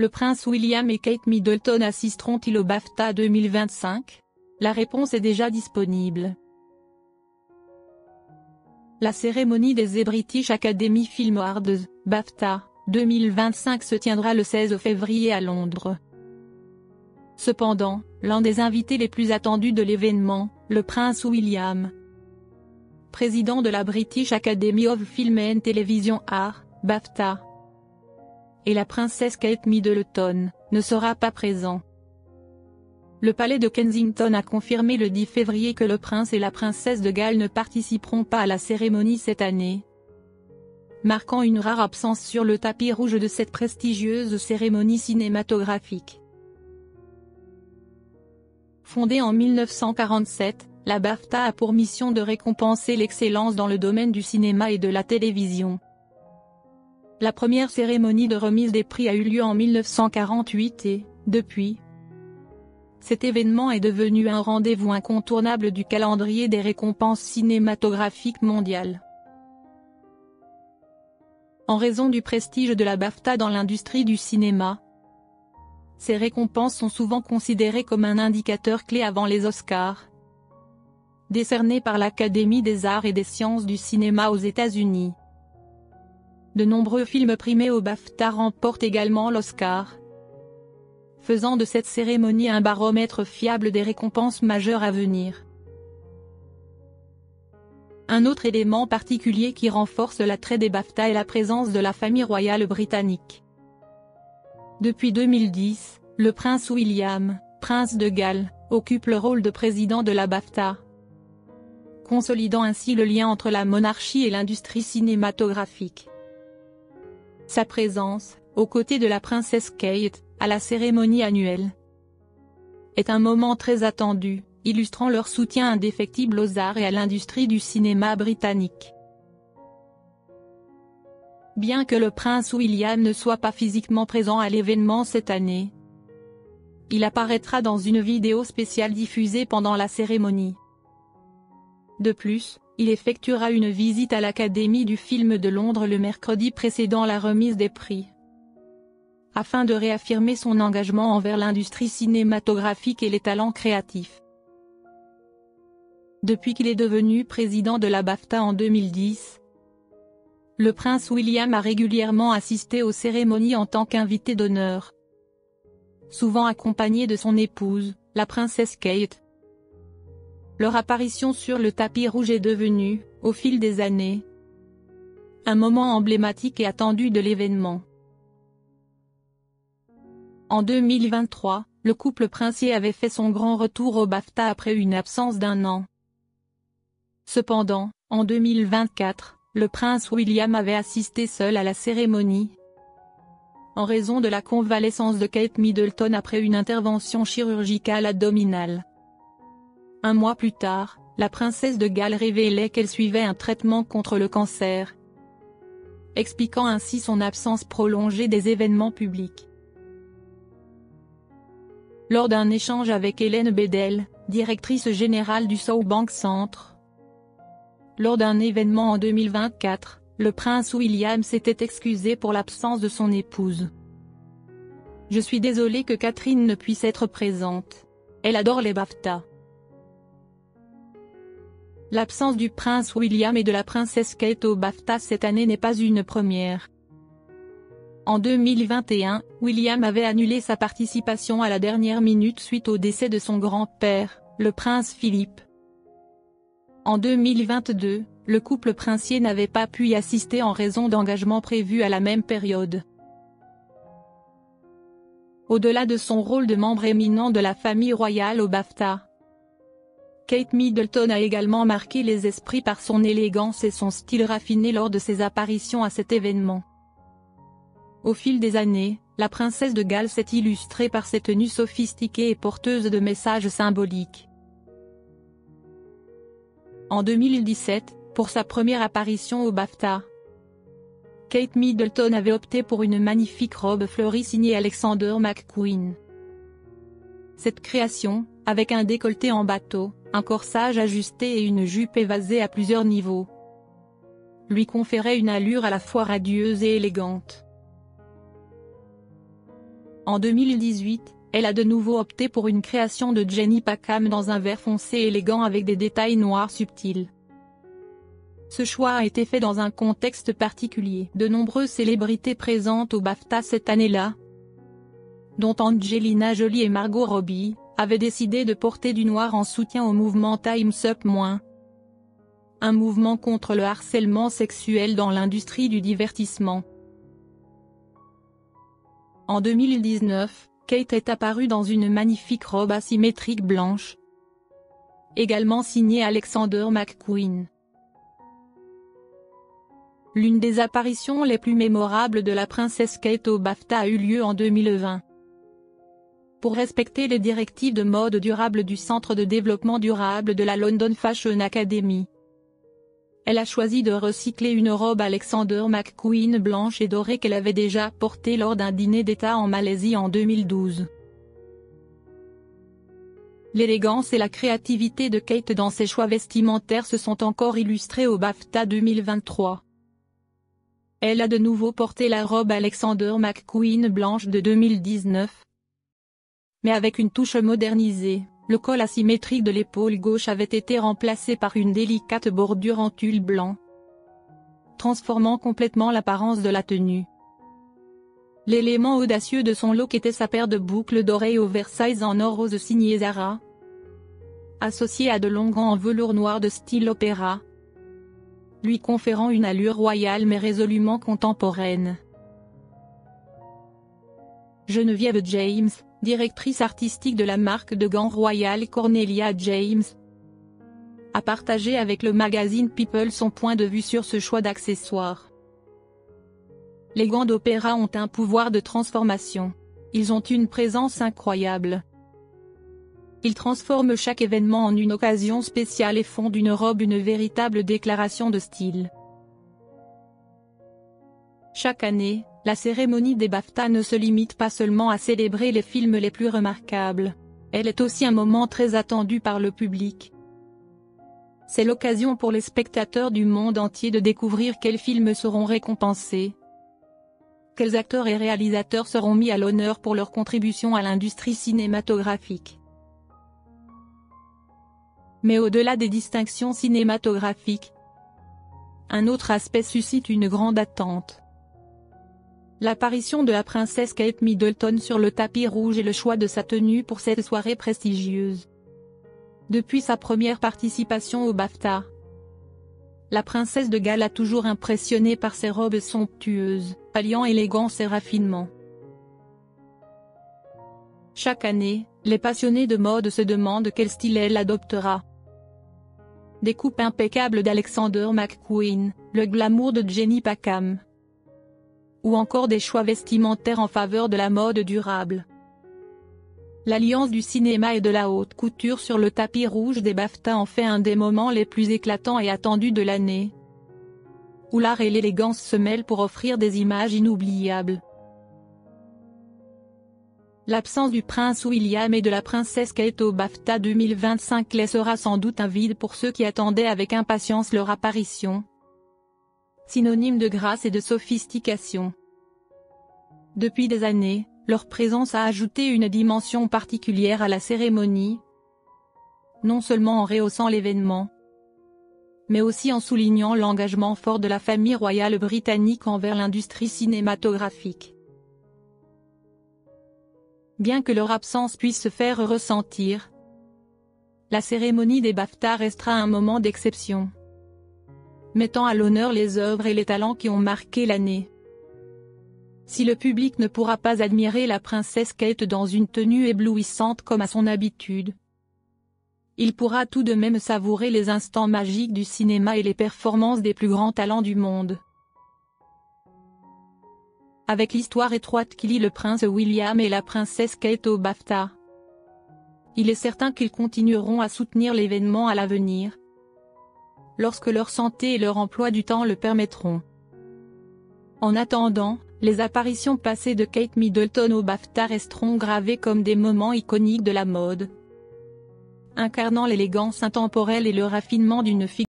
Le prince William et Kate Middleton assisteront-ils au BAFTA 2025? La réponse est déjà disponible. La cérémonie des The British Academy Film Awards, BAFTA, 2025 se tiendra le 16 février à Londres. Cependant, l'un des invités les plus attendus de l'événement, le prince William, président de la British Academy of Film and Television Arts, BAFTA, et la princesse Kate Middleton, ne sera pas présent. Le palais de Kensington a confirmé le 10 février que le prince et la princesse de Galles ne participeront pas à la cérémonie cette année, marquant une rare absence sur le tapis rouge de cette prestigieuse cérémonie cinématographique. Fondée en 1947, la BAFTA a pour mission de récompenser l'excellence dans le domaine du cinéma et de la télévision. La première cérémonie de remise des prix a eu lieu en 1948 et, depuis, cet événement est devenu un rendez-vous incontournable du calendrier des récompenses cinématographiques mondiales. En raison du prestige de la BAFTA dans l'industrie du cinéma, ces récompenses sont souvent considérées comme un indicateur clé avant les Oscars, décernés par l'Académie des arts et des sciences du cinéma aux États-Unis. De nombreux films primés au BAFTA remportent également l'Oscar, faisant de cette cérémonie un baromètre fiable des récompenses majeures à venir. Un autre élément particulier qui renforce l'attrait des BAFTA est la présence de la famille royale britannique. Depuis 2010, le prince William, prince de Galles, occupe le rôle de président de la BAFTA, consolidant ainsi le lien entre la monarchie et l'industrie cinématographique. Sa présence, aux côtés de la princesse Kate, à la cérémonie annuelle, est un moment très attendu, illustrant leur soutien indéfectible aux arts et à l'industrie du cinéma britannique. Bien que le prince William ne soit pas physiquement présent à l'événement cette année, il apparaîtra dans une vidéo spéciale diffusée pendant la cérémonie. De plus, il effectuera une visite à l'Académie du film de Londres le mercredi précédant la remise des prix, afin de réaffirmer son engagement envers l'industrie cinématographique et les talents créatifs. Depuis qu'il est devenu président de la BAFTA en 2010, le prince William a régulièrement assisté aux cérémonies en tant qu'invité d'honneur, souvent accompagné de son épouse, la princesse Kate. Leur apparition sur le tapis rouge est devenue, au fil des années, un moment emblématique et attendu de l'événement. En 2023, le couple princier avait fait son grand retour au BAFTA après une absence d'1 an. Cependant, en 2024, le prince William avait assisté seul à la cérémonie, en raison de la convalescence de Kate Middleton après une intervention chirurgicale abdominale. Un mois plus tard, la princesse de Galles révélait qu'elle suivait un traitement contre le cancer, expliquant ainsi son absence prolongée des événements publics. Lors d'un échange avec Hélène Bedell, directrice générale du Southbank Centre, lors d'un événement en 2024, le prince William s'était excusé pour l'absence de son épouse. « Je suis désolé que Catherine ne puisse être présente. Elle adore les BAFTA. » L'absence du prince William et de la princesse Kate au BAFTA cette année n'est pas une première. En 2021, William avait annulé sa participation à la dernière minute suite au décès de son grand-père, le prince Philippe. En 2022, le couple princier n'avait pas pu y assister en raison d'engagements prévus à la même période. Au-delà de son rôle de membre éminent de la famille royale au BAFTA, Kate Middleton a également marqué les esprits par son élégance et son style raffiné lors de ses apparitions à cet événement. Au fil des années, la princesse de Galles s'est illustrée par ses tenues sophistiquées et porteuses de messages symboliques. En 2017, pour sa première apparition au BAFTA, Kate Middleton avait opté pour une magnifique robe fleurie signée Alexander McQueen. Cette création, avec un décolleté en bateau, un corsage ajusté et une jupe évasée à plusieurs niveaux, lui conférait une allure à la fois radieuse et élégante. En 2018, elle a de nouveau opté pour une création de Jenny Packham dans un vert foncé élégant avec des détails noirs subtils. Ce choix a été fait dans un contexte particulier. De nombreuses célébrités présentes au BAFTA cette année-là, dont Angelina Jolie et Margot Robbie, avaient décidé de porter du noir en soutien au mouvement Time's Up-, un mouvement contre le harcèlement sexuel dans l'industrie du divertissement. En 2019, Kate est apparue dans une magnifique robe asymétrique blanche, également signée Alexander McQueen. L'une des apparitions les plus mémorables de la princesse Kate au BAFTA a eu lieu en 2020. Pour respecter les directives de mode durable du Centre de développement durable de la London Fashion Academy, elle a choisi de recycler une robe Alexander McQueen blanche et dorée qu'elle avait déjà portée lors d'un dîner d'État en Malaisie en 2012. L'élégance et la créativité de Kate dans ses choix vestimentaires se sont encore illustrées au BAFTA 2023. Elle a de nouveau porté la robe Alexander McQueen blanche de 2019. Mais avec une touche modernisée, le col asymétrique de l'épaule gauche avait été remplacé par une délicate bordure en tulle blanc, transformant complètement l'apparence de la tenue. L'élément audacieux de son look était sa paire de boucles d'oreilles oversize en or rose signée Zara, associée à de longs gants en velours noir de style opéra, lui conférant une allure royale mais résolument contemporaine. Geneviève James, directrice artistique de la marque de gants Royal Cornelia James, a partagé avec le magazine People son point de vue sur ce choix d'accessoires. Les gants d'opéra ont un pouvoir de transformation. Ils ont une présence incroyable. Ils transforment chaque événement en une occasion spéciale et font d'une robe une véritable déclaration de style. Chaque année, la cérémonie des BAFTA ne se limite pas seulement à célébrer les films les plus remarquables. Elle est aussi un moment très attendu par le public. C'est l'occasion pour les spectateurs du monde entier de découvrir quels films seront récompensés, quels acteurs et réalisateurs seront mis à l'honneur pour leur contribution à l'industrie cinématographique. Mais au-delà des distinctions cinématographiques, un autre aspect suscite une grande attente. L'apparition de la princesse Kate Middleton sur le tapis rouge et le choix de sa tenue pour cette soirée prestigieuse. Depuis sa première participation au BAFTA, la princesse de Galles a toujours impressionné par ses robes somptueuses, alliant élégance et raffinement. Chaque année, les passionnés de mode se demandent quel style elle adoptera. Des coupes impeccables d'Alexander McQueen, le glamour de Jenny Packham, ou encore des choix vestimentaires en faveur de la mode durable. L'alliance du cinéma et de la haute couture sur le tapis rouge des BAFTA en fait un des moments les plus éclatants et attendus de l'année, où l'art et l'élégance se mêlent pour offrir des images inoubliables. L'absence du prince William et de la princesse Kate au BAFTA 2025 laissera sans doute un vide pour ceux qui attendaient avec impatience leur apparition, synonyme de grâce et de sophistication. Depuis des années, leur présence a ajouté une dimension particulière à la cérémonie, non seulement en rehaussant l'événement, mais aussi en soulignant l'engagement fort de la famille royale britannique envers l'industrie cinématographique. Bien que leur absence puisse se faire ressentir, la cérémonie des BAFTA restera un moment d'exception, mettant à l'honneur les œuvres et les talents qui ont marqué l'année. Si le public ne pourra pas admirer la princesse Kate dans une tenue éblouissante comme à son habitude, il pourra tout de même savourer les instants magiques du cinéma et les performances des plus grands talents du monde. Avec l'histoire étroite qui lie le prince William et la princesse Kate au BAFTA, il est certain qu'ils continueront à soutenir l'événement à l'avenir, lorsque leur santé et leur emploi du temps le permettront. En attendant, les apparitions passées de Kate Middleton au BAFTA resteront gravées comme des moments iconiques de la mode, incarnant l'élégance intemporelle et le raffinement d'une figure